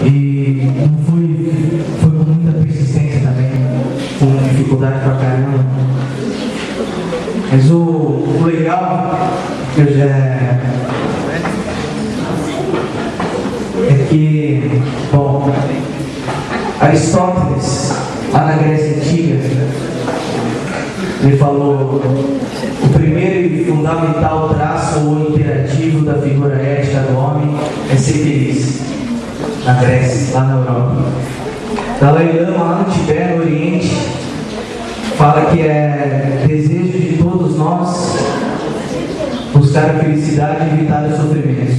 E foi com muita persistência também, com dificuldade pra caramba. Mas o legal é que, bom, Aristóteles, lá na Grécia Antiga, ele falou: o primeiro e fundamental traço ou imperativo da figura ética do homem é ser feliz. Na Grécia, lá na Europa. Dalai Lama, lá no Tibete, no Oriente, fala que é desejo de todos nós buscar a felicidade e evitar os sofrimentos.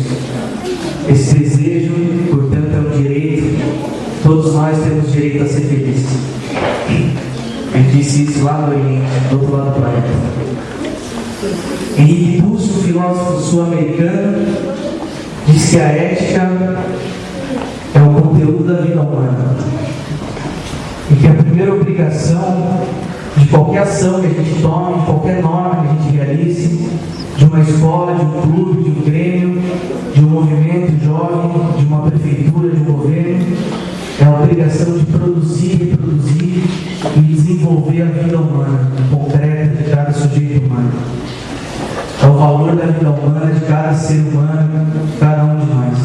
Esse desejo, portanto, é um direito. Todos nós temos direito a ser felizes. Ele disse isso lá no Oriente, do outro lado do planeta. Henrique Busso, filósofo sul-americano, diz que a ética é o conteúdo da vida humana. E que a primeira obrigação de qualquer ação que a gente tome, de qualquer norma que a gente realize, de uma escola, de um clube, de um grêmio, de um movimento jovem, de uma prefeitura, de um governo, é a obrigação de produzir, reproduzir e desenvolver a vida humana concreta de cada sujeito humano. É o valor da vida humana de cada ser humano, de cada um de nós.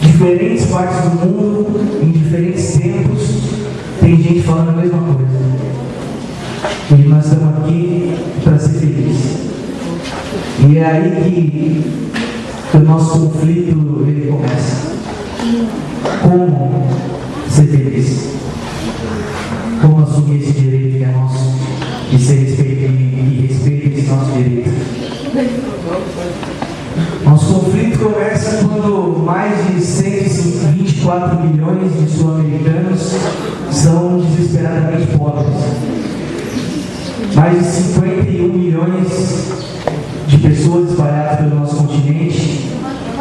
Diferentes partes do mundo, em diferentes tempos, tem gente falando a mesma coisa. E nós estamos aqui para ser felizes. E é aí que o nosso conflito ele começa. Como ser feliz? Como assumir esse direito que é nosso de ser respeitado e respeitar esse nosso direito? Nosso conflito começa quando mais de 124 milhões de sul-americanos são desesperadamente pobres. Mais de 51 milhões de pessoas espalhadas pelo nosso continente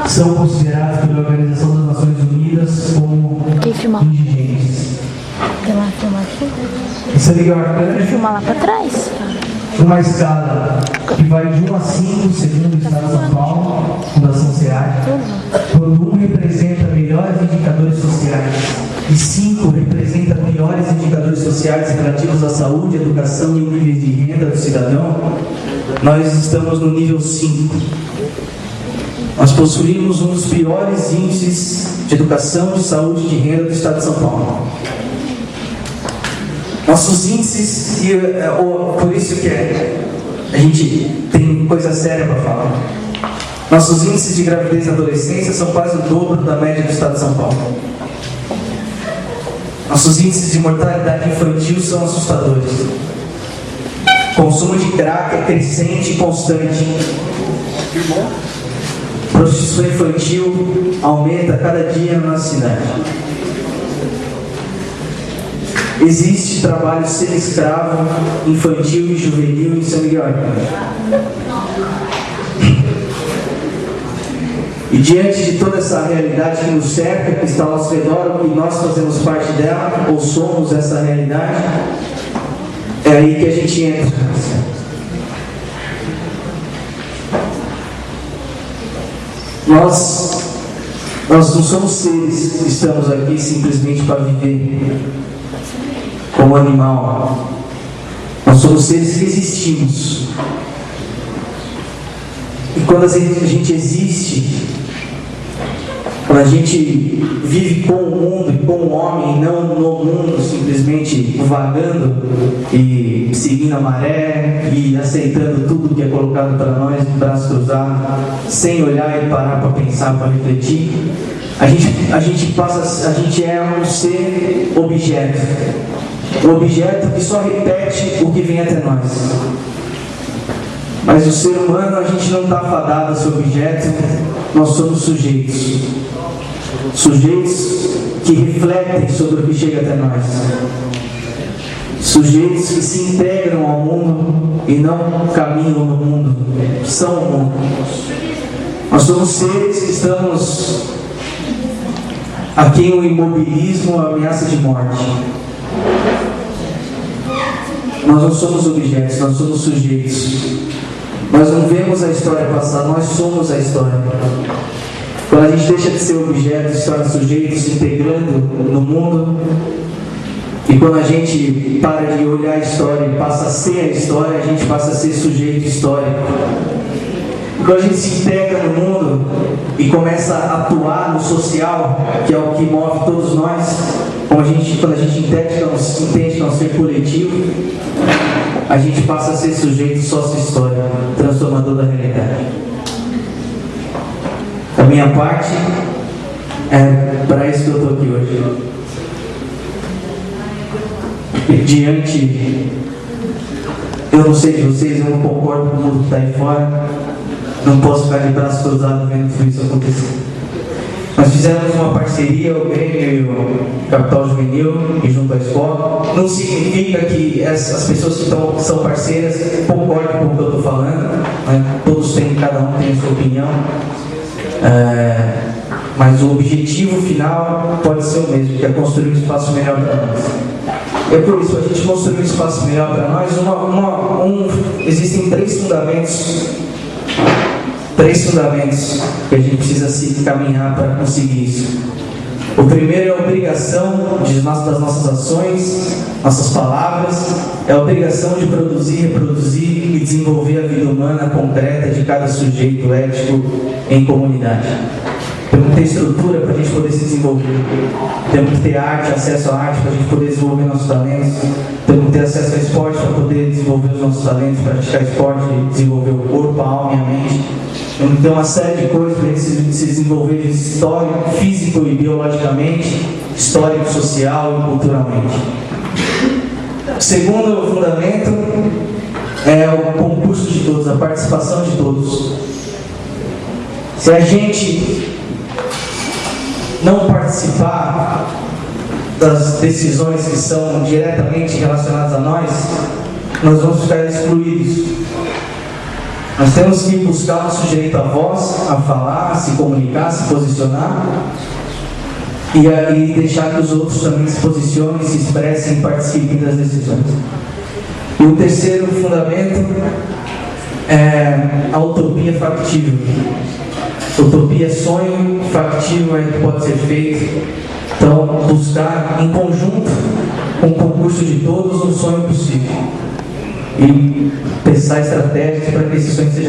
são consideradas pela Organização das Nações Unidas como indigentes. Tem lá filmar aqui? Isso é Miguel Arcanjo. Filmar lá pra trás. Uma escala que vai de 1 a 5, segundo o Estado de São Paulo, Fundação SEAD, quando 1 representa melhores indicadores sociais e 5 representa piores indicadores sociais relativos à saúde, educação e níveis de renda do cidadão, nós estamos no nível 5. Nós possuímos um dos piores índices de educação, de saúde e de renda do Estado de São Paulo. Nossos índices, por isso que a gente tem coisa séria para falar. Nossos índices de gravidez na adolescência são quase o dobro da média do Estado de São Paulo. Nossos índices de mortalidade infantil são assustadores. O consumo de crack é crescente e constante. Prostituição infantil aumenta cada dia na nossa cidade. Existe trabalho semi-escravo, infantil e juvenil em São Miguel Arcanjo. E diante de toda essa realidade que nos cerca, que está ao nosso redor, e nós fazemos parte dela, ou somos essa realidade, é aí que a gente entra. Nós não somos seres que estamos aqui simplesmente para viver como animal. Nós somos seres que existimos. E quando a gente existe, quando a gente vive com o mundo e com o homem, e não no mundo simplesmente vagando e seguindo a maré e aceitando tudo que é colocado para nós de braço cruzado, sem olhar e parar para pensar, para refletir, a gente é um ser objeto. Um objeto que só repete o que vem até nós. Mas o ser humano, a gente não está fadado a ser objeto, nós somos sujeitos. Sujeitos que refletem sobre o que chega até nós. Sujeitos que se integram ao mundo e não caminham no mundo, são o mundo. Nós somos seres que estamos a quem o imobilismo ameaça de morte. Nós não somos objetos, nós somos sujeitos. Nós não vemos a história passar, nós somos a história. Quando a gente deixa de ser objeto, se torna sujeito, se integrando no mundo, e quando a gente para de olhar a história e passa a ser a história, a gente passa a ser sujeito histórico. E quando a gente se integra no mundo e começa a atuar no social, que é o que move todos nós, quando a gente entende que é um ser coletivo, a gente passa a ser sujeito sócio-histórico, transformador da realidade. A minha parte é para isso que eu estou aqui hoje. Eu não sei de vocês, eu não concordo com o mundo que está aí fora, não posso ficar de braços cruzados vendo tudo isso acontecer. Nós fizemos uma parceria, o Grêmio e o Capital Juvenil, e junto à escola. Não significa que as pessoas que são parceiras concordem com o que eu estou falando, né? Cada um tem a sua opinião, mas o objetivo final pode ser o mesmo, que é construir um espaço melhor para nós. É por isso, para a gente construir um espaço melhor para nós, existem três fundamentos que a gente precisa se caminhar para conseguir isso. O primeiro é a obrigação das nossas ações, nossas palavras, é a obrigação de produzir, reproduzir e desenvolver a vida humana concreta de cada sujeito ético em comunidade. Temos que ter estrutura para a gente poder se desenvolver. Temos que ter arte, acesso à arte para a gente poder desenvolver nossos talentos. Temos que ter acesso ao esporte para poder desenvolver os nossos talentos, praticar esporte, desenvolver o corpo, a alma e a mente. Temos que ter uma série de coisas para a gente se desenvolver histórico, físico e biologicamente, histórico, social e culturalmente. O segundo fundamento é o concurso de todos, a participação de todos. Se a gente não participar das decisões que são diretamente relacionadas a nós vamos ficar excluídos. Nós temos que buscar nosso direito à voz, a falar, a se comunicar, se posicionar e deixar que os outros também se posicionem, se expressem e participem das decisões. E o terceiro fundamento é a utopia factível. Utopia é sonho, factível é que pode ser feito. Então, buscar em conjunto, com o concurso de todos, um sonho possível. E pensar estratégias para que esse sonho seja